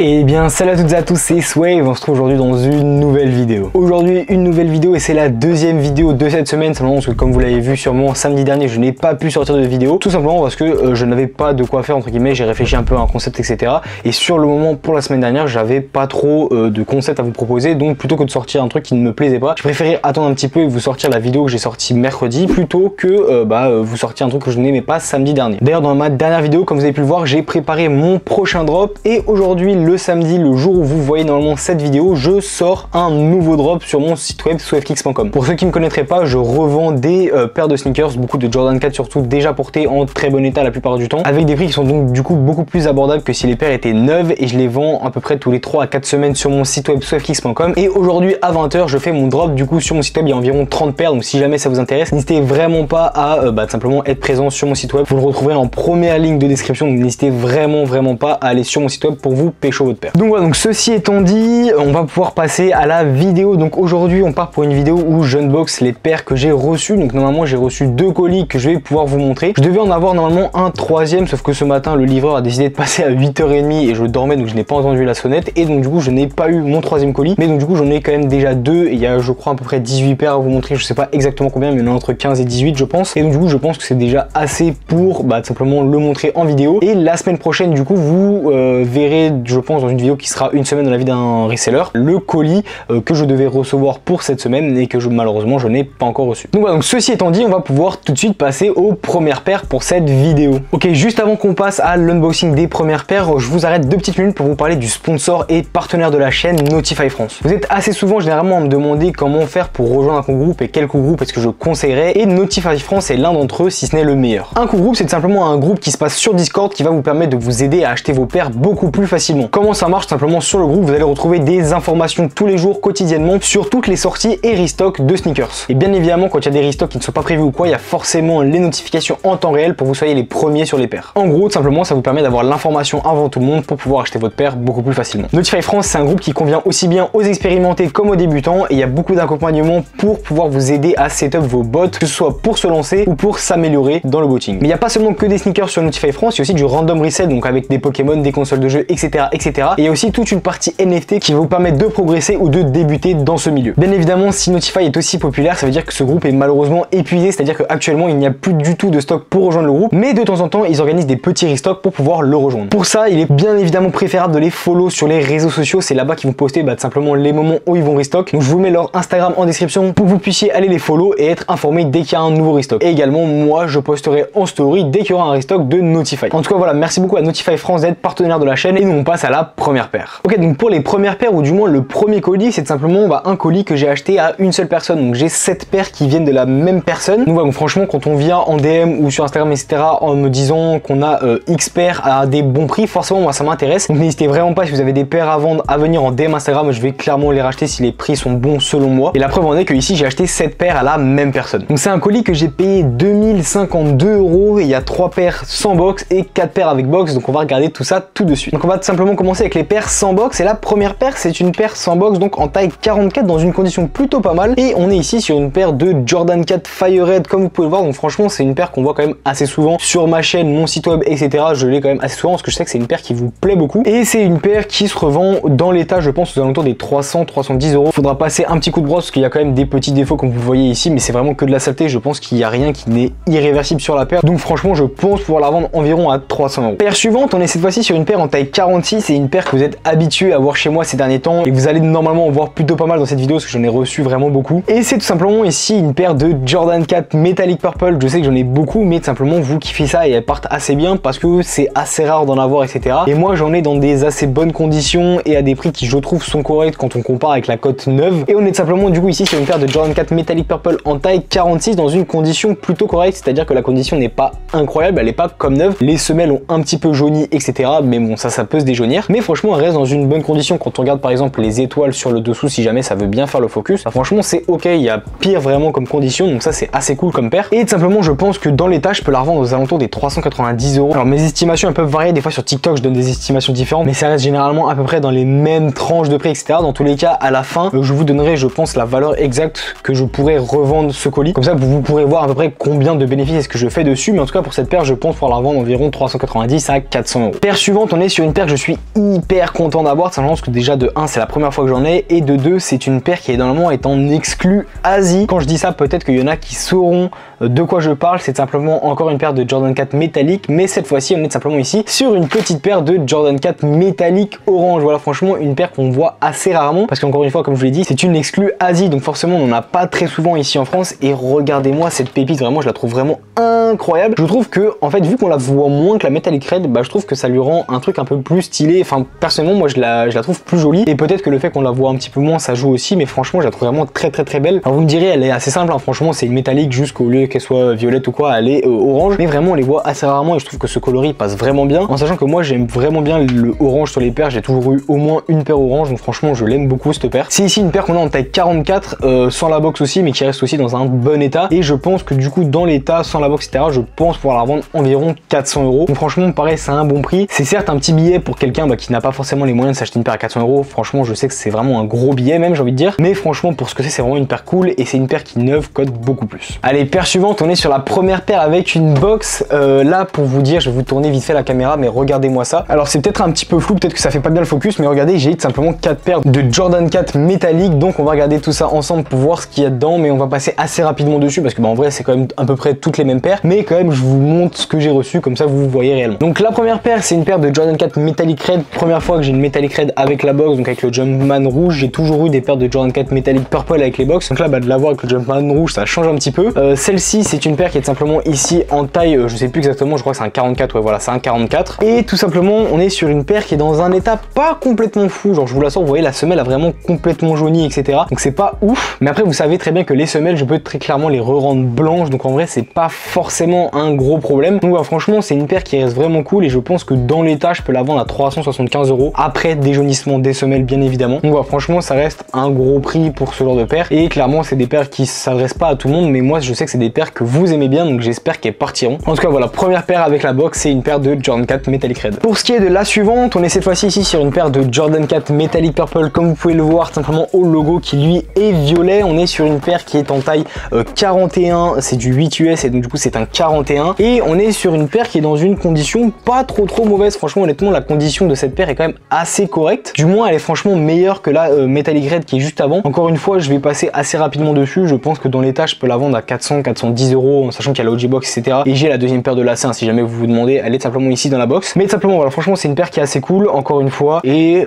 Et bien salut à toutes et à tous, c'est Swave, on se trouve aujourd'hui dans une nouvelle vidéo. Aujourd'hui une nouvelle vidéo et c'est la deuxième vidéo de cette semaine, simplement parce que comme vous l'avez vu sûrement samedi dernier je n'ai pas pu sortir de vidéo, tout simplement parce que je n'avais pas de quoi faire entre guillemets, j'ai réfléchi un peu à un concept etc. Et sur le moment pour la semaine dernière j'avais pas trop de concept à vous proposer, donc plutôt que de sortir un truc qui ne me plaisait pas, je préférais attendre un petit peu et vous sortir la vidéo que j'ai sortie mercredi plutôt que vous sortir un truc que je n'aimais pas samedi dernier. D'ailleurs dans ma dernière vidéo comme vous avez pu le voir j'ai préparé mon prochain drop et aujourd'hui le samedi, le jour où vous voyez normalement cette vidéo, je sors un nouveau drop sur mon site web swavekicks.com. Pour ceux qui ne me connaîtraient pas, je revends des paires de sneakers, beaucoup de Jordan 4 surtout, déjà portées en très bon état la plupart du temps, avec des prix qui sont donc du coup beaucoup plus abordables que si les paires étaient neuves, et je les vends à peu près tous les 3 à 4 semaines sur mon site web swavekicks.com. Et aujourd'hui à 20 h je fais mon drop du coup sur mon site web, il y a environ 30 paires, donc si jamais ça vous intéresse, n'hésitez vraiment pas à simplement être présent sur mon site web. Vous le retrouverez en première ligne de description, donc n'hésitez vraiment pas à aller sur mon site web pour vous pécho votre paire. Donc voilà, donc ceci étant dit, on va pouvoir passer à la vidéo. Donc aujourd'hui on part pour une vidéo où j'unbox les paires que j'ai reçues. Donc normalement j'ai reçu 2 colis que je vais pouvoir vous montrer. Je devais en avoir normalement un troisième, sauf que ce matin le livreur a décidé de passer à 8h30 et je dormais, donc je n'ai pas entendu la sonnette, et donc du coup je n'ai pas eu mon troisième colis. Mais donc du coup j'en ai quand même déjà 2 et il y a je crois à peu près 18 paires à vous montrer, je sais pas exactement combien, mais il y en a entre 15 et 18 je pense. Et donc du coup je pense que c'est déjà assez pour simplement le montrer en vidéo. Et la semaine prochaine du coup vous verrez, je pense, dans une vidéo qui sera une semaine dans la vie d'un reseller, le colis que je devais recevoir pour cette semaine et que malheureusement je n'ai pas encore reçu. Donc voilà, donc ceci étant dit, on va pouvoir tout de suite passer aux premières paires pour cette vidéo. Ok, juste avant qu'on passe à l'unboxing des premières paires, je vous arrête 2 petites minutes pour vous parler du sponsor et partenaire de la chaîne, Notify France. Vous êtes assez souvent généralement à me demander comment faire pour rejoindre un co-groupe et quel co-groupe est-ce que je conseillerais, et Notify France est l'un d'entre eux si ce n'est le meilleur. Un co-groupe c'est simplement un groupe qui se passe sur Discord qui va vous permettre de vous aider à acheter vos paires beaucoup plus facilement. Comment ça marche? Simplement sur le groupe vous allez retrouver des informations tous les jours, quotidiennement, sur toutes les sorties et restocks de sneakers. Et bien évidemment quand il y a des restocks qui ne sont pas prévus ou quoi, il y a forcément les notifications en temps réel pour que vous soyez les premiers sur les paires. En gros, tout simplement ça vous permet d'avoir l'information avant tout le monde pour pouvoir acheter votre paire beaucoup plus facilement. Notify France c'est un groupe qui convient aussi bien aux expérimentés comme aux débutants, et il y a beaucoup d'accompagnement pour pouvoir vous aider à setup vos bots, que ce soit pour se lancer ou pour s'améliorer dans le botting. Mais il n'y a pas seulement que des sneakers sur Notify France, il y a aussi du random resell, donc avec des Pokémon, des consoles de jeux, etc. Et il y a aussi toute une partie NFT qui va vous permettre de progresser ou de débuter dans ce milieu. Bien évidemment, si Notify est aussi populaire, ça veut dire que ce groupe est malheureusement épuisé, c'est-à-dire qu'actuellement il n'y a plus du tout de stock pour rejoindre le groupe, mais de temps en temps ils organisent des petits restocks pour pouvoir le rejoindre. Pour ça, il est bien évidemment préférable de les follow sur les réseaux sociaux, c'est là-bas qu'ils vont poster simplement les moments où ils vont restock. Donc je vous mets leur Instagram en description pour que vous puissiez aller les follow et être informé dès qu'il y a un nouveau restock. Et également, moi je posterai en story dès qu'il y aura un restock de Notify. En tout cas voilà, merci beaucoup à Notify France d'être partenaire de la chaîne, et nous on passe à la première paire. Ok, donc pour les premières paires, ou du moins le premier colis, c'est simplement un colis que j'ai acheté à une seule personne. Donc j'ai 7 paires qui viennent de la même personne. Donc voilà, donc franchement quand on vient en DM ou sur Instagram etc en me disant qu'on a X paires à des bons prix, forcément moi ça m'intéresse. Donc n'hésitez vraiment pas, si vous avez des paires à vendre, à venir en DM Instagram, je vais clairement les racheter si les prix sont bons selon moi. Et la preuve en est que ici j'ai acheté 7 paires à la même personne. Donc c'est un colis que j'ai payé 2052 €, et il y a 3 paires sans box et 4 paires avec box. Donc on va regarder tout ça tout de suite. Donc on va tout simplement commencer avec les paires sans box, et la première paire c'est une paire sans box, donc en taille 44 dans une condition plutôt pas mal, et on est ici sur une paire de Jordan 4 Fire Red comme vous pouvez le voir. Donc franchement c'est une paire qu'on voit quand même assez souvent sur ma chaîne, mon site web etc. Je l'ai quand même assez souvent parce que je sais que c'est une paire qui vous plaît beaucoup, et c'est une paire qui se revend dans l'état je pense aux alentours des 300-310 €. Faudra passer un petit coup de brosse parce qu'il y a quand même des petits défauts comme vous voyez ici, mais c'est vraiment que de la saleté. Je pense qu'il n'y a rien qui n'est irréversible sur la paire, donc franchement je pense pouvoir la vendre environ à 300 €. Paire suivante, on est cette fois-ci sur une paire en taille 46, c'est une paire que vous êtes habitué à voir chez moi ces derniers temps et vous allez normalement en voir plutôt pas mal dans cette vidéo parce que j'en ai reçu vraiment beaucoup. Et c'est tout simplement ici une paire de Jordan 4 Metallic Purple. Je sais que j'en ai beaucoup, mais tout simplement vous kiffez ça et elles partent assez bien parce que c'est assez rare d'en avoir etc. Et moi j'en ai dans des assez bonnes conditions et à des prix qui je trouve sont corrects quand on compare avec la cote neuve. Et on est tout simplement du coup ici sur une paire de Jordan 4 Metallic Purple en taille 46 dans une condition plutôt correcte, c'est-à-dire que la condition n'est pas incroyable, elle n'est pas comme neuve, les semelles ont un petit peu jauni etc. Mais bon ça peut se déjaunir, mais franchement elle reste dans une bonne condition. Quand on regarde par exemple les étoiles sur le dessous, si jamais ça veut bien faire le focus, franchement c'est ok, il y a pire vraiment comme condition, donc ça c'est assez cool comme paire. Et tout simplement je pense que dans l'état je peux la revendre aux alentours des 390 €. Alors mes estimations elles peuvent varier, des fois sur TikTok je donne des estimations différentes, mais ça reste généralement à peu près dans les mêmes tranches de prix etc. Dans tous les cas à la fin je vous donnerai je pense la valeur exacte que je pourrais revendre ce colis, comme ça vous pourrez voir à peu près combien de bénéfices est-ce que je fais dessus. Mais en tout cas pour cette paire je pense pouvoir la revendre environ 390 à 400 €. Paire suivante, on est sur une paire que je suis hyper content d'avoir, tout simplement parce que déjà de 1 c'est la première fois que j'en ai, et de 2 c'est une paire qui énormément est en exclu Asie. Quand je dis ça, peut-être qu'il y en a qui sauront de quoi je parle. C'est simplement encore une paire de Jordan 4 métallique, mais cette fois-ci on est simplement ici sur une petite paire de Jordan 4 métallique orange. Voilà, franchement une paire qu'on voit assez rarement, parce qu'encore une fois comme je vous l'ai dit, c'est une exclu Asie, donc forcément on n'en a pas très souvent ici en France. Et regardez-moi cette pépite, vraiment je la trouve vraiment incroyable. Je trouve que en fait vu qu'on la voit moins que la Metallic Red, bah je trouve que ça lui rend un truc un peu plus stylé. Enfin personnellement moi je la trouve plus jolie, et peut-être que le fait qu'on la voit un petit peu moins ça joue aussi, mais franchement je la trouve vraiment très belle. Alors vous me direz, elle est assez simple, hein. Franchement c'est une métallique, jusqu'au lieu qu'elle soit violette ou quoi, elle est orange, mais vraiment on les voit assez rarement et je trouve que ce coloris passe vraiment bien, en sachant que moi j'aime vraiment bien le orange sur les paires. J'ai toujours eu au moins une paire orange, donc franchement je l'aime beaucoup cette paire. C'est ici une paire qu'on a en taille 44 sans la box aussi, mais qui reste aussi dans un bon état, et je pense que du coup dans l'état sans la box etc, je pense pouvoir la vendre environ 400 €. Donc franchement pareil, c'est un bon prix. C'est certes un petit billet pour quelqu'un qui n'a pas forcément les moyens de s'acheter une paire à 400 €. Franchement je sais que c'est vraiment un gros billet même, j'ai envie de dire, mais franchement pour ce que c'est vraiment une paire cool, et c'est une paire qui neuve cote beaucoup plus. Allez, paire suivante, on est sur la première paire avec une box. Là pour vous dire, je vais vous tourner vite fait la caméra, mais regardez-moi ça. Alors c'est peut-être un petit peu flou, peut-être que ça fait pas bien le focus, mais regardez, j'ai tout simplement 4 paires de Jordan 4 métalliques, donc on va regarder tout ça ensemble pour voir ce qu'il y a dedans, mais on va passer assez rapidement dessus parce que en vrai c'est quand même à peu près toutes les mêmes paires, mais quand même je vous montre ce que j'ai reçu, comme ça vous voyez réellement. Donc la première paire c'est une paire de Jordan 4 Metallic Red, première fois que j'ai une Metallic Red avec la box, donc avec le Jumpman rouge. J'ai toujours eu des paires de Jordan 4 Metallic Purple avec les box, donc là de l'avoir avec le Jumpman rouge ça change un petit peu. Celle-ci c'est une paire qui est simplement ici en taille, je sais plus exactement, je crois que c'est un 44, ouais voilà c'est un 44, et tout simplement on est sur une paire qui est dans un état pas complètement fou, genre je vous la sors, vous voyez la semelle a vraiment complètement jauni etc, donc c'est pas ouf, mais après vous savez très bien que les semelles je peux très clairement les re-rendre blanches, donc en vrai c'est pas forcément un gros problème. Donc ouais, franchement c'est une paire qui reste vraiment cool, et je pense que dans l'état je peux la vendre à 375 € après déjaunissement des semelles bien évidemment. Donc ouais, franchement ça reste un gros prix pour ce genre de paire, et clairement c'est des paires qui s'adressent pas à tout le monde, mais moi je sais que c'est des paires que vous aimez bien, donc j'espère qu'elles partiront. En tout cas voilà, première paire avec la box, c'est une paire de Jordan 4 Metallic Red. Pour ce qui est de la suivante, on est cette fois-ci ici sur une paire de Jordan 4 Metallic Purple, comme vous pouvez le voir simplement au logo qui lui est violet. On est sur une paire qui est en taille 41, c'est du 8 US, et donc du coup c'est un 41, et on est sur une paire qui est dans une condition pas trop mauvaise. Franchement honnêtement la condition de cette paire est quand même assez correcte, du moins elle est franchement meilleure que la Metallic Red qui est juste avant. Encore une fois je vais passer assez rapidement dessus, je pense que dans l'état je peux la vendre à 410 €, en sachant qu'il y a la OG box etc, et j'ai la deuxième paire de lacets, hein, si jamais vous vous demandez, elle est simplement ici dans la box, mais simplement voilà, franchement c'est une paire qui est assez cool encore une fois, et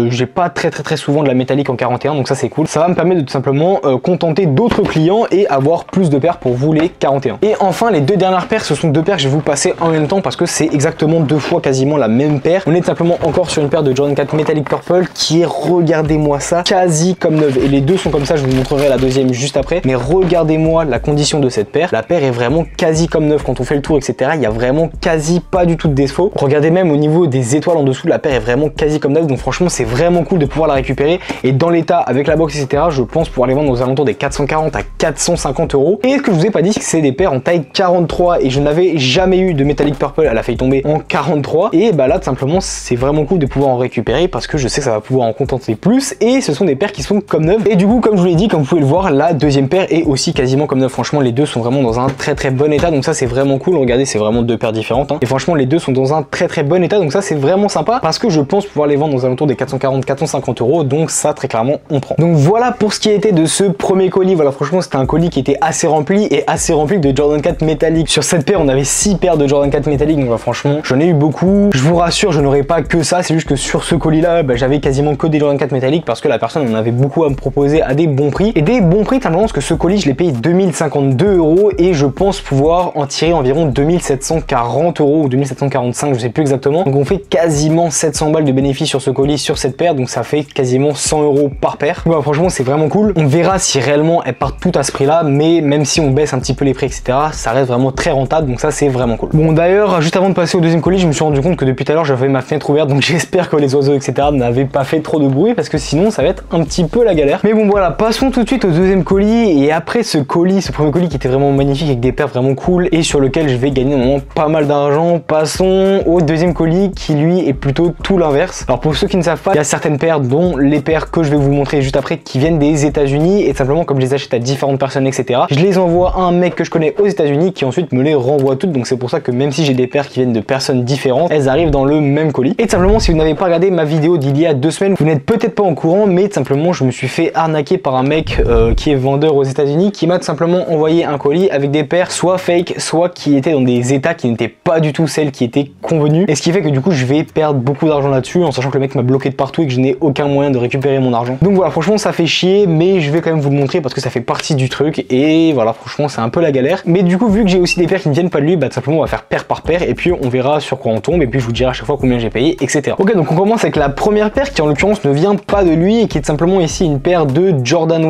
j'ai pas très souvent de la métallique en 41, donc ça c'est cool, ça va me permettre de tout simplement contenter d'autres clients et avoir plus de paires pour vous les 41. Et enfin les deux dernières paires, ce sont deux paires que je vais vous passer en même temps parce que c'est exactement deux fois quasiment la même paire. On est simplement encore sur une paire de Jordan 4 Metallic Purple qui est, regardez-moi ça, quasi comme neuve, et les deux sont comme ça, je vous montrerai la deuxième juste après, mais regardez-moi la condition de cette paire, la paire est vraiment quasi comme neuve. Quand on fait le tour etc, il y a vraiment quasi pas du tout de défaut. Regardez même au niveau des étoiles en dessous, la paire est vraiment quasi comme neuve, donc franchement c'est vraiment cool de pouvoir la récupérer, et dans l'état avec la box etc, je pense pouvoir les vendre aux alentours des 440 à 450 €. Et ce que je vous ai pas dit, c'est que c'est des paires en taille 43, et je n'avais jamais eu de Metallic Purple, elle a failli tomber en 43, et bah là tout simplement c'est vraiment cool de pouvoir en récupérer parce que je sais que ça va pouvoir en contenter plus, et ce sont des paires qui sont comme neuves. Et du coup comme je vous l'ai dit, comme vous pouvez le voir, la deuxième paire est aussi quasiment comme neuve. Franchement les deux sont vraiment dans un très bon état, donc ça c'est vraiment cool. Regardez, c'est vraiment deux paires différentes, hein. Et franchement les deux sont dans un très bon état, donc ça c'est vraiment sympa parce que je pense pouvoir les vendre aux alentours des 440-450 €, donc ça très clairement on prend. Donc voilà pour ce qui était de ce premier colis. Voilà, franchement c'était un colis qui était assez rempli, et assez rempli de Jordan 4 métallique. Sur cette paire on avait 6 paires de Jordan 4 métallique, donc franchement j'en ai eu beaucoup. Je vous rassure, je n'aurais pas que ça, c'est juste que sur ce colis là j'avais quasiment que des Jordan 4 métalliques parce que la personne en avait beaucoup à me proposer à des bons prix, et des bons prix simplement parce que ce colis je l'ai payé 2052 €, et je pense pouvoir en tirer environ 2740 € ou 2745, je sais plus exactement. Donc on fait quasiment 700 balles de bénéfice sur ce colis, sur cette paire, donc ça fait quasiment 100 € par paire. Donc, franchement c'est vraiment cool. On verra si réellement elles partent toutes à ce prix là, mais même si on baisse un petit peu les prix etc, ça reste vraiment très rentable, donc ça c'est vraiment cool. Bon d'ailleurs juste avant de passer au deuxième colis, je me suis rendu compte que depuis tout à l'heure j'avais ma fenêtre ouverte, donc j'espère que les oiseaux etc n'avaient pas fait trop de bruit parce que sinon ça va être un petit peu la galère. Mais bon voilà, passons tout de suite au deuxième colis. Et après ce colis, ce premier colis qui était vraiment magnifique avec des paires vraiment cool et sur lequel je vais gagner normalement pas mal d'argent, passons au deuxième colis qui lui est plutôt tout l'inverse. Alors pour ceux qui ne savent pas, il y a certaines paires, dont les paires que je vais vous montrer juste après, qui viennent des États-Unis, et simplement comme je les achète à différentes personnes etc, je les envoie à un mec que je connais aux États-Unis qui ensuite me les renvoie toutes. Donc c'est pour ça que même si j'ai des paires qui viennent de personnes différentes, elles arrivent dans le même colis. colis. Et tout simplement, si vous n'avez pas regardé ma vidéo d'il y a 2 semaines, vous n'êtes peut-être pas au courant, mais tout simplement je me suis fait arnaquer par un mec qui est vendeur aux États-Unis, qui m'a tout simplement envoyé un colis avec des paires soit fake, soit qui étaient dans des états qui n'étaient pas du tout celles qui étaient convenues, et ce qui fait que du coup je vais perdre beaucoup d'argent là-dessus, en sachant que le mec m'a bloqué de partout et que je n'ai aucun moyen de récupérer mon argent. Donc voilà, franchement ça fait chier, mais je vais quand même vous le montrer parce que ça fait partie du truc, et voilà, franchement c'est un peu la galère. Mais du coup, vu que j'ai aussi des paires qui ne viennent pas de lui, bah tout simplement on va faire paire par paire, et puis on verra sur quoi on tombe, et puis je vous dirai à chaque fois combien j'ai payé, etc. Ok, donc on commence avec la première paire qui en l'occurrence ne vient pas de lui, et qui est tout simplement ici une paire de Jordan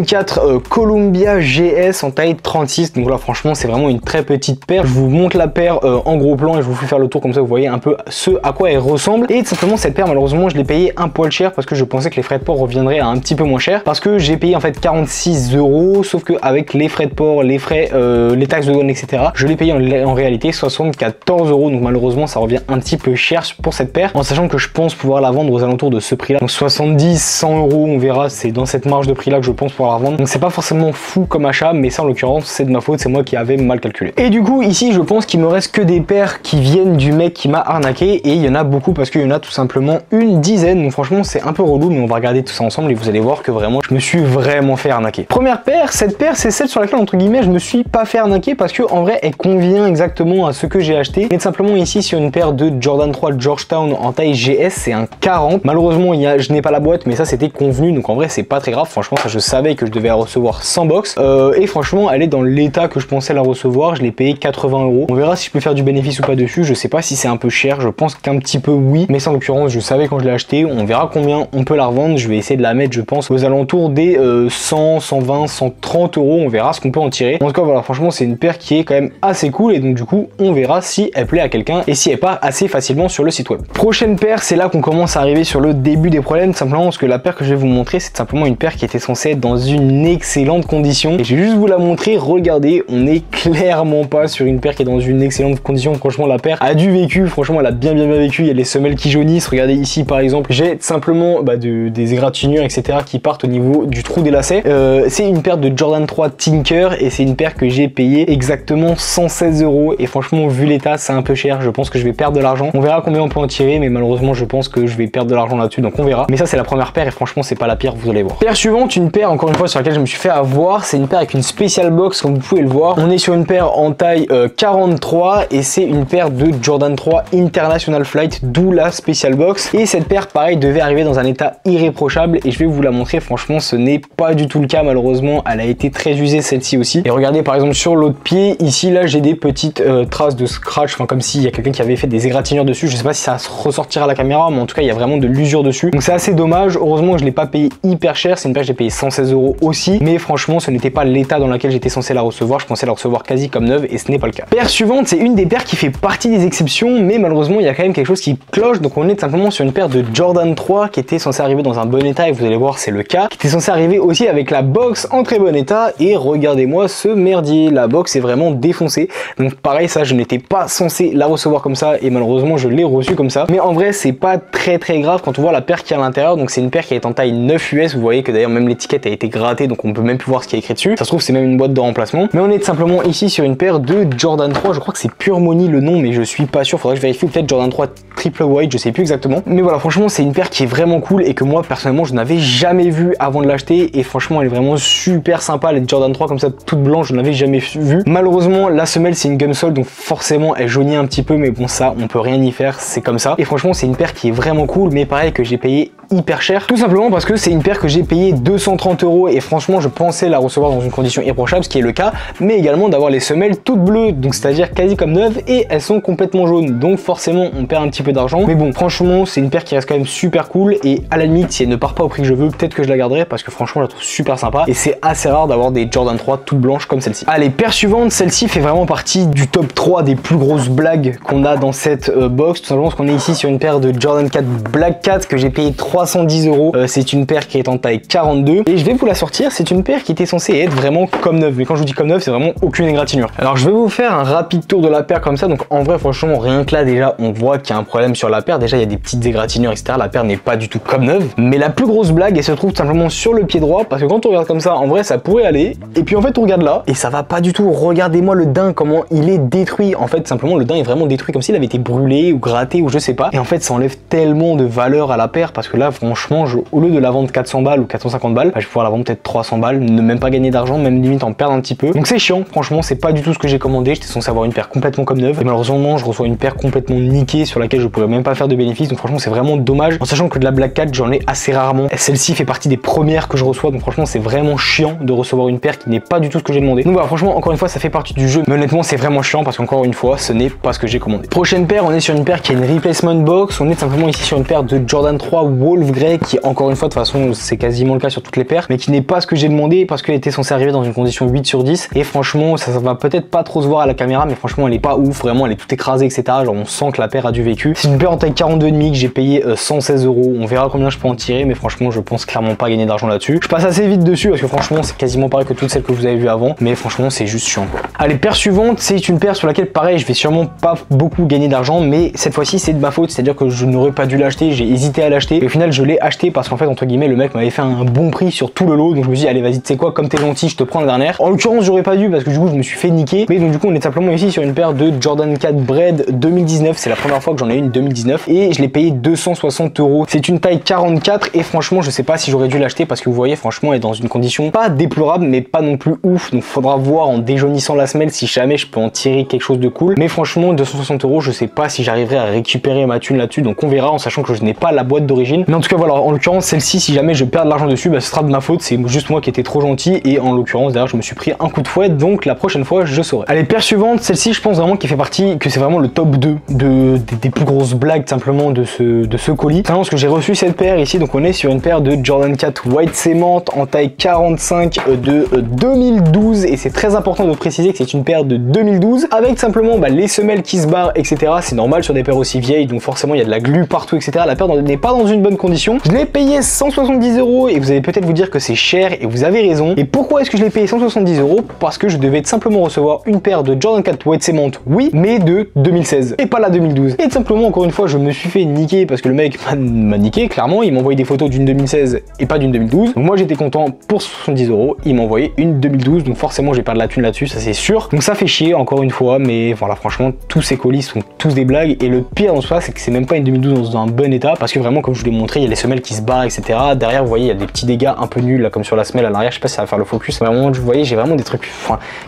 4 Columbia GS en taille 36. Donc là franchement c'est vraiment une très petite paire. Je vous montre la paire en gros plan et je vous fais faire le tour, comme ça vous voyez un peu ce à quoi elle ressemble. Et tout simplement cette paire, malheureusement je l'ai payé un poil cher parce que je pensais que les frais de port reviendraient à un petit peu moins cher, parce que j'ai payé en fait 46 €, sauf que avec les frais de port, les frais, les taxes de douane, etc., je l'ai payé en réalité 74 €. Donc malheureusement ça revient un petit peu cher pour cette paire, en sachant que je pense pouvoir la vendre aux alentours de ce prix là, donc 70, 100 €, on verra, c'est dans cette marge de prix là que je pense pouvoir la revendre. Donc c'est pas forcément fou comme achat, mais ça en l'occurrence c'est de ma faute, c'est moi qui avais mal calculé. Et du coup ici je pense qu'il me reste que des paires qui viennent du mec qui m'a arnaqué, et il y en a beaucoup parce qu'il y en a tout simplement une dizaine. Donc franchement c'est un peu relou, mais on va regarder tout ça ensemble et vous allez voir que vraiment je me suis vraiment fait arnaquer. Première paire, cette paire c'est celle sur laquelle entre guillemets je me suis pas fait arnaquer, parce que en vrai elle convient exactement à ce que j'ai acheté. Mais tout simplement ici sur une paire de Jordan 3 Georgetown en taille GS, c'est un 40. Malheureusement je n'ai pas la boîte, mais ça c'était convenu, donc en vrai c'est pas très grave. Franchement ça je savais que je devais la recevoir sans box, et franchement elle est dans l'état que je pensais la recevoir. Je l'ai payé 80 €. On verra si je peux faire du bénéfice ou pas dessus. Je sais pas si c'est un peu cher, je pense qu'un petit peu oui, mais ça en l'occurrence je savais quand je l'ai acheté. On verra combien on peut la revendre. Je vais essayer de la mettre je pense aux alentours des 100, 120, 130 €. On verra ce qu'on peut en tirer. En tout cas voilà, franchement c'est une paire qui est quand même assez cool, et donc du coup on verra si elle plaît à quelqu'un et si elle part assez facilement sur le site web. Prochaine paire, c'est là qu'on commence à arriver sur le début des problèmes, simplement parce que la paire que je vais vous montrer c'est simplement une paire qui était censée être dans une excellente condition, et je vais juste vous la montrer. Regardez, on n'est clairement pas sur une paire qui est dans une excellente condition. Franchement la paire a du vécu, franchement elle a bien vécu. Il y a les semelles qui jaunissent, regardez ici par exemple j'ai simplement des égratignures etc qui partent au niveau du trou des lacets. C'est une paire de Jordan 3 Tinker, et c'est une paire que j'ai payé exactement 116 €, et franchement vu l'état c'est un peu cher. Je pense que je vais perdre de l'argent. On verra combien on peut en tirer, mais malheureusement je pense que je vais perdre de l'argent là-dessus, donc on verra. Mais ça c'est la première paire, et franchement c'est pas la pire, vous allez voir. Paire suivante, une paire encore une fois sur laquelle je me suis fait avoir. C'est une paire avec une special box, comme vous pouvez le voir. On est sur une paire en taille 43, et c'est une paire de Jordan 3 International Flight, d'où la special box. Et cette paire pareil devait arriver dans un état irréprochable, et je vais vous la montrer. Franchement ce n'est pas du tout le cas, malheureusement elle a été très usée celle-ci aussi. Et regardez par exemple sur l'autre pied ici, là j'ai des petites traces de scratch, enfin comme s'il y a quelqu'un qui avait fait des égratignures dessus. Je sais pas si ça ressortira à la caméra, mais en tout cas il y a vraiment de l'usure dessus, donc c'est assez dommage. Heureusement que je l'ai pas payé hyper cher, c'est une paire que j'ai payé 116 € aussi, mais franchement ce n'était pas l'état dans lequel j'étais censé la recevoir. Je pensais la recevoir quasi comme neuve, et ce n'est pas le cas. Paire suivante, c'est une des paires qui fait partie des exceptions, mais malheureusement il y a quand même quelque chose qui cloche. Donc on est simplement sur une paire de Jordan 3 qui était censée arriver dans un bon état, et vous allez voir c'est le cas, qui était censée arriver aussi avec la box en très bon état, et regardez-moi ce merdier, la box est vraiment défoncée. Donc pareil, ça je n'étais pas censé la recevoir comme ça, et malheureusement je l'ai reçue comme ça. Mais en vrai c'est pas très grave quand on voit la paire qui est à l'intérieur. Donc c'est une paire qui est en taille 9 US, vous voyez que d'ailleurs même l'étiquette a été grattée, donc on peut même plus voir ce qui est écrit dessus. Ça se trouve c'est même une boîte de remplacement. Mais on est simplement ici sur une paire de Jordan 3, je crois que c'est Pure Money le nom, mais je suis pas sûr, faudrait que je vérifie, ou peut-être Jordan 3 Triple White, je sais plus exactement. Mais voilà, franchement c'est une paire qui est vraiment cool, et que moi personnellement je n'avais jamais vu avant de l'acheter, et franchement elle est vraiment super sympa. Les Jordan 3 comme ça toute blanche, je n'avais jamais vu. Malheureusement la semelle c'est une gumsole, donc forcément elle jaunit un petit peu, mais bon ça on peut rien y faire, c'est comme ça. Et franchement c'est une paire qui est vraiment cool, mais pareil que j'ai payé hyper cher, tout simplement parce que c'est une paire que j'ai payé 230 €, et franchement je pensais la recevoir dans une condition irréprochable, ce qui est le cas, mais également d'avoir les semelles toutes bleues, donc c'est-à-dire quasi comme neuves, et elles sont complètement jaunes, donc forcément on perd un petit peu d'argent. Mais bon, franchement c'est une paire qui reste quand même super cool, et à la limite si elle ne part pas au prix que je veux, peut-être que je la garderai, parce que franchement je la trouve super sympa, et c'est assez rare d'avoir des Jordan 3 toutes blanches comme celle-ci. Allez, paire suivante, celle-ci fait vraiment partie du top 3 des plus grosses blagues qu'on a dans cette box, tout simplement parce qu'on est ici sur une paire de Jordan 4 Black Cat que j'ai payé 3 310 €. C'est une paire qui est en taille 42 et je vais vous la sortir. C'est une paire qui était censée être vraiment comme neuve, mais quand je vous dis comme neuve, c'est vraiment aucune égratignure. Alors je vais vous faire un rapide tour de la paire comme ça. Donc en vrai, franchement, rien que là déjà on voit qu'il y a un problème sur la paire. Déjà il y a des petites égratignures, etc. La paire n'est pas du tout comme neuve, mais la plus grosse blague, elle se trouve tout simplement sur le pied droit, parce que quand on regarde comme ça, en vrai ça pourrait aller, et puis en fait on regarde là et ça va pas du tout. Regardez-moi le daim, comment il est détruit. En fait simplement le daim est vraiment détruit, comme s'il avait été brûlé ou gratté ou je sais pas, et en fait ça enlève tellement de valeur à la paire, parce que là franchement au lieu de la vendre 400 balles ou 450 balles, je vais pouvoir la vendre peut-être 300 balles, ne même pas gagner d'argent, même limite en perdre un petit peu. Donc c'est chiant, franchement c'est pas du tout ce que j'ai commandé. J'étais censé avoir une paire complètement comme neuve et malheureusement non, je reçois une paire complètement niquée sur laquelle je pourrais même pas faire de bénéfice. Donc franchement c'est vraiment dommage, en sachant que de la Black Cat j'en ai assez rarement. Celle-ci fait partie des premières que je reçois, donc franchement c'est vraiment chiant de recevoir une paire qui n'est pas du tout ce que j'ai demandé. Donc voilà, franchement encore une fois ça fait partie du jeu, mais honnêtement c'est vraiment chiant parce qu'encore une fois ce n'est pas ce que j'ai commandé. Prochaine paire, on est sur une paire qui est une replacement box. On est simplement ici sur une paire de Jordan 3 Wolf Grey, qui encore une fois de toute façon c'est quasiment le cas sur toutes les paires, mais qui n'est pas ce que j'ai demandé parce qu'elle était censée arriver dans une condition 8 sur 10 et franchement ça va peut-être pas trop se voir à la caméra, mais franchement elle est pas ouf, vraiment elle est toute écrasée, etc. Genre on sent que la paire a du vécu. C'est une paire en taille 42,5 que j'ai payé 116 €. On verra combien je peux en tirer, mais franchement je pense clairement pas gagner d'argent là-dessus. Je passe assez vite dessus parce que franchement c'est quasiment pareil que toutes celles que vous avez vues avant, mais franchement c'est juste chiant quoi. Allez, paire suivante, c'est une paire sur laquelle pareil je vais sûrement pas beaucoup gagner d'argent, mais cette fois-ci c'est de ma faute, c'est-à-dire que je n'aurais pas dû l'acheter, j'ai hésité à l'acheter et au final je l'ai acheté parce qu'en fait entre guillemets le mec m'avait fait un bon prix sur tout le lot, donc je me suis dit allez vas-y, tu sais quoi, comme t'es gentil je te prends la dernière. En l'occurrence j'aurais pas dû parce que du coup je me suis fait niquer, mais donc du coup on est simplement ici sur une paire de Jordan 4 Bread 2019, c'est la première fois que j'en ai une 2019 et je l'ai payé 260 €. C'est une taille 44 et franchement je sais pas si j'aurais dû l'acheter parce que vous voyez franchement elle est dans une condition pas déplorable mais pas non plus ouf, donc faudra voir en déjaunissant la semelle si jamais je peux en tirer quelque chose de cool, mais franchement 260 € je sais pas si j'arriverai à récupérer ma thune là-dessus, donc on verra en sachant que je n'ai pas la boîte d'origine, mais en tout cas voilà, en l'occurrence celle-ci si jamais je perds de l'argent dessus, bah, ce sera de ma faute, c'est juste moi qui étais trop gentil et en l'occurrence d'ailleurs je me suis pris un coup de fouet, donc la prochaine fois je saurai. Allez, paire suivante, celle-ci je pense vraiment qu'il fait partie, que c'est vraiment le top 2 des plus grosses blagues simplement de ce colis. C'est vraiment ce que j'ai reçu cette paire ici, donc on est sur une paire de Jordan 4 White Cement en taille 45 de 2012 et c'est très important de préciser que c'est une paire de 2012 avec simplement bah, les semelles qui se barrent, etc. C'est normal sur des paires aussi vieilles, donc forcément il y a de la glu partout, etc. La paire n'est pas dans une bonne condition. Je l'ai payé 170 € et vous allez peut-être vous dire que c'est cher et vous avez raison. Et pourquoi est-ce que je l'ai payé 170 €? Parce que je devais simplement recevoir une paire de Jordan 4 White Cement, oui, mais de 2016 et pas la 2012. Et tout simplement encore une fois je me suis fait niquer parce que le mec m'a niqué clairement, il m'a envoyé des photos d'une 2016 et pas d'une 2012. Donc moi j'étais content pour 70 €, il m'a envoyé une 2012, donc forcément j'ai perdu la thune là-dessus, ça c'est sûr. Donc ça fait chier encore une fois, mais voilà franchement tous ces colis sont tous des blagues et le pire dans tout ça c'est que c'est même pas une 2012 dans un bon état parce que vraiment comme je vous l'ai montré il y a les semelles qui se barrent, etc. Derrière vous voyez il y a des petits dégâts un peu nuls là comme sur la semelle à l'arrière, je sais pas si ça va faire le focus, mais vraiment vous voyez j'ai vraiment des trucs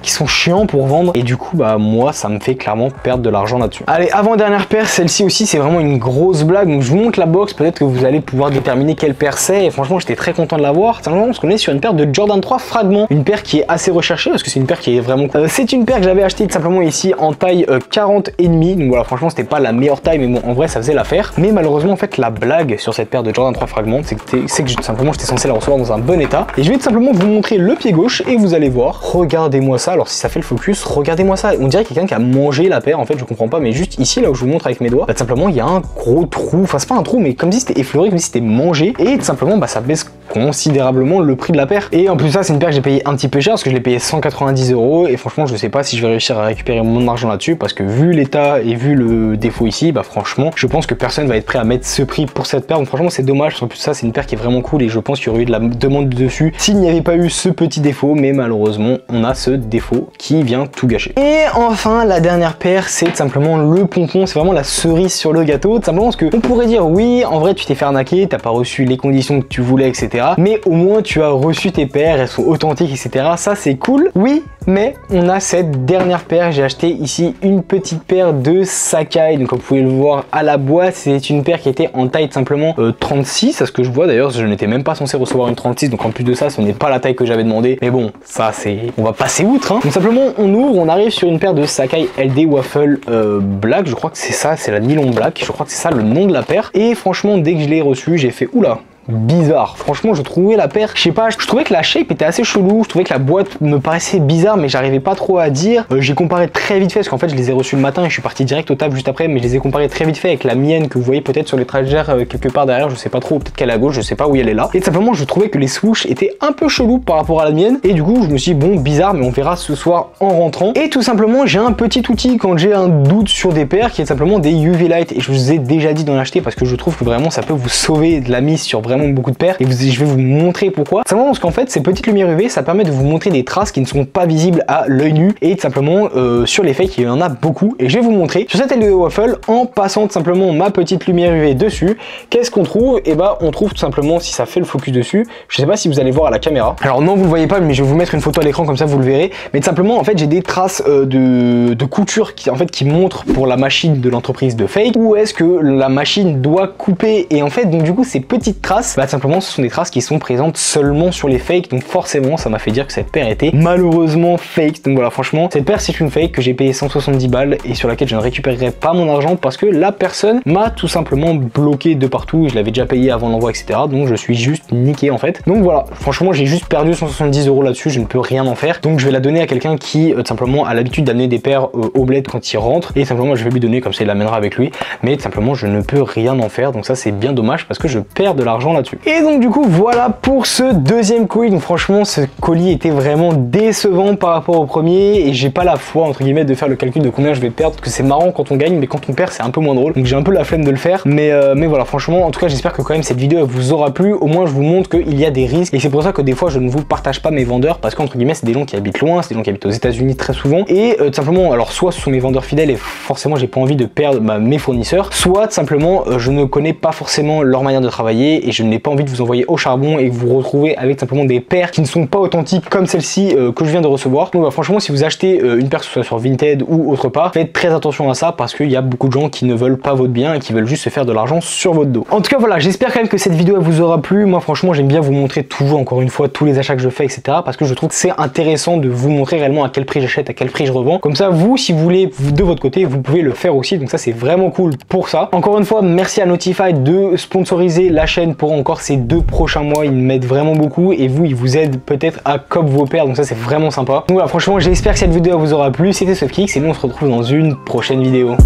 qui sont chiants pour vendre et du coup bah moi ça me fait clairement perdre de l'argent là-dessus. Allez, avant dernière paire, celle-ci aussi c'est vraiment une grosse blague, donc je vous montre la box, peut-être que vous allez pouvoir déterminer quelle paire c'est et franchement j'étais très content de l'avoir, simplement parce qu'on est sur une paire de Jordan 3 Fragment, une paire qui est assez recherchée parce que c'est une paire qui est vraiment cool. C'est une paire que j'avais achetée tout simplement ici en taille 40 et demi, donc voilà franchement c'était pas la meilleure taille mais bon en vrai ça faisait l'affaire, mais malheureusement en fait la blague sur cette paire de Jordan 3 Fragment c'est que simplement j'étais censé la recevoir dans un bon état et je vais tout simplement vous montrer le pied gauche et vous allez voir, regardez-moi ça, alors si ça fait le focus, regardez-moi ça, on dirait quelqu'un qui a mangé la paire en fait, je comprends pas, mais juste ici là où je vous montre avec mes doigts, bah, tout simplement il y a un gros trou, enfin c'est pas un trou mais comme si c'était effleuré, comme si c'était mangé et tout simplement bah ça baisse considérablement le prix de la paire. Et en plus ça c'est une paire que j'ai payé un petit peu cher parce que je l'ai payé 190 € et franchement je sais pas si je vais réussir à récupérer mon argent là-dessus parce que vu l'état et vu le défaut ici, bah franchement je pense que personne va être prêt à mettre ce prix pour cette paire, donc franchement c'est dommage. En plus ça c'est une paire qui est vraiment cool et je pense qu'il y aurait eu de la demande dessus s'il n'y avait pas eu ce petit défaut, mais malheureusement on a ce défaut qui vient tout gâcher. Et enfin la dernière paire c'est simplement le pompon, c'est vraiment la cerise sur le gâteau, tout simplement parce que on pourrait dire oui en vrai tu t'es fait arnaquer, t'as pas reçu les conditions que tu voulais, etc. Mais au moins tu as reçu tes paires, elles sont authentiques, etc. Ça c'est cool, oui, mais on a cette dernière paire. J'ai acheté ici une petite paire de Sacai, donc comme vous pouvez le voir à la boîte, c'est une paire qui était en taille simplement 36, à ce que je vois d'ailleurs, je n'étais même pas censé recevoir une 36, donc en plus de ça, ce n'est pas la taille que j'avais demandé, mais bon, ça c'est, on va passer outre, hein. Donc simplement on ouvre, on arrive sur une paire de Sacai LD Waffle Black, je crois que c'est ça, c'est la nylon black, je crois que c'est ça le nom de la paire, et franchement dès que je l'ai reçu, j'ai fait oula. bizarre. Franchement, je trouvais la paire, je sais pas, je trouvais que la shape était assez chelou, je trouvais que la boîte me paraissait bizarre, mais j'arrivais pas trop à dire. J'ai comparé très vite fait, parce qu'en fait je les ai reçus le matin et je suis parti direct au table juste après, mais je les ai comparés très vite fait avec la mienne que vous voyez peut-être sur l'étagère quelque part derrière, je sais pas trop, peut-être qu'elle est à gauche, je sais pas où elle est là. Et tout simplement, je trouvais que les swoosh étaient un peu chelous par rapport à la mienne, et du coup je me suis dit bon, bizarre, mais on verra ce soir en rentrant. Et tout simplement, j'ai un petit outil quand j'ai un doute sur des paires, qui est simplement des UV light, et je vous ai déjà dit d'en acheter parce que je trouve que vraiment ça peut vous sauver de la mise sur vraiment beaucoup de paires, et je vais vous montrer pourquoi. Simplement parce qu'en fait ces petites lumières UV, ça permet de vous montrer des traces qui ne sont pas visibles à l'œil nu, et tout simplement sur les fakes il y en a beaucoup, et je vais vous montrer sur cette LED waffle en passant tout simplement ma petite lumière UV dessus. Qu'est-ce qu'on trouve? Et bah on trouve tout simplement, si ça fait le focus dessus, je sais pas si vous allez voir à la caméra, alors non vous le voyez pas, mais je vais vous mettre une photo à l'écran comme ça vous le verrez, mais tout simplement en fait j'ai des traces de couture qui montrent pour la machine de l'entreprise de fake où est-ce que la machine doit couper, et en fait donc du coup ces petites traces, bah simplement ce sont des traces qui sont présentes seulement sur les fakes, donc forcément ça m'a fait dire que cette paire était malheureusement fake. Donc voilà, franchement cette paire c'est une fake que j'ai payé 170 balles et sur laquelle je ne récupérerai pas mon argent parce que la personne m'a tout simplement bloqué de partout et je l'avais déjà payé avant l'envoi, etc. Donc je suis juste niqué en fait. Donc voilà, franchement j'ai juste perdu 170 € là-dessus, je ne peux rien en faire, donc je vais la donner à quelqu'un qui tout simplement a l'habitude d'amener des paires au bled quand il rentre, et simplement je vais lui donner, comme ça il l'amènera avec lui, mais tout simplement je ne peux rien en faire, donc ça c'est bien dommage parce que je perds de l'argent là-dessus. Et donc du coup voilà pour ce deuxième colis. Donc franchement ce colis était vraiment décevant par rapport au premier et j'ai pas la foi entre guillemets de faire le calcul de combien je vais perdre, parce que c'est marrant quand on gagne mais quand on perd c'est un peu moins drôle, donc j'ai un peu la flemme de le faire, mais voilà, franchement en tout cas j'espère que quand même cette vidéo elle vous aura plu. Au moins je vous montre qu'il y a des risques, et c'est pour ça que des fois je ne vous partage pas mes vendeurs, parce qu'entre guillemets c'est des gens qui habitent loin, c'est des gens qui habitent aux États-Unis très souvent, et tout simplement alors soit ce sont mes vendeurs fidèles et forcément j'ai pas envie de perdre mes fournisseurs, soit tout simplement je ne connais pas forcément leur manière de travailler et je n'ai pas envie de vous envoyer au charbon et que vous retrouvez avec simplement des paires qui ne sont pas authentiques comme celle-ci que je viens de recevoir. Donc bah, franchement si vous achetez une paire, que ce soit sur Vinted ou autre part, faites très attention à ça parce qu'il y a beaucoup de gens qui ne veulent pas votre bien et qui veulent juste se faire de l'argent sur votre dos. En tout cas voilà, j'espère quand même que cette vidéo elle vous aura plu. Moi franchement j'aime bien vous montrer toujours encore une fois tous les achats que je fais, etc. parce que je trouve que c'est intéressant de vous montrer réellement à quel prix j'achète, à quel prix je revends. Comme ça vous, si vous voulez de votre côté, vous pouvez le faire aussi, donc ça c'est vraiment cool pour ça. Encore une fois merci à Notify de sponsoriser la chaîne pour encore ces 2 prochains mois, ils m'aident vraiment beaucoup et vous ils vous aident peut-être à cop vos paires, donc ça c'est vraiment sympa. Donc voilà, franchement j'espère que cette vidéo vous aura plu. C'était SwapKicks et nous on se retrouve dans une prochaine vidéo.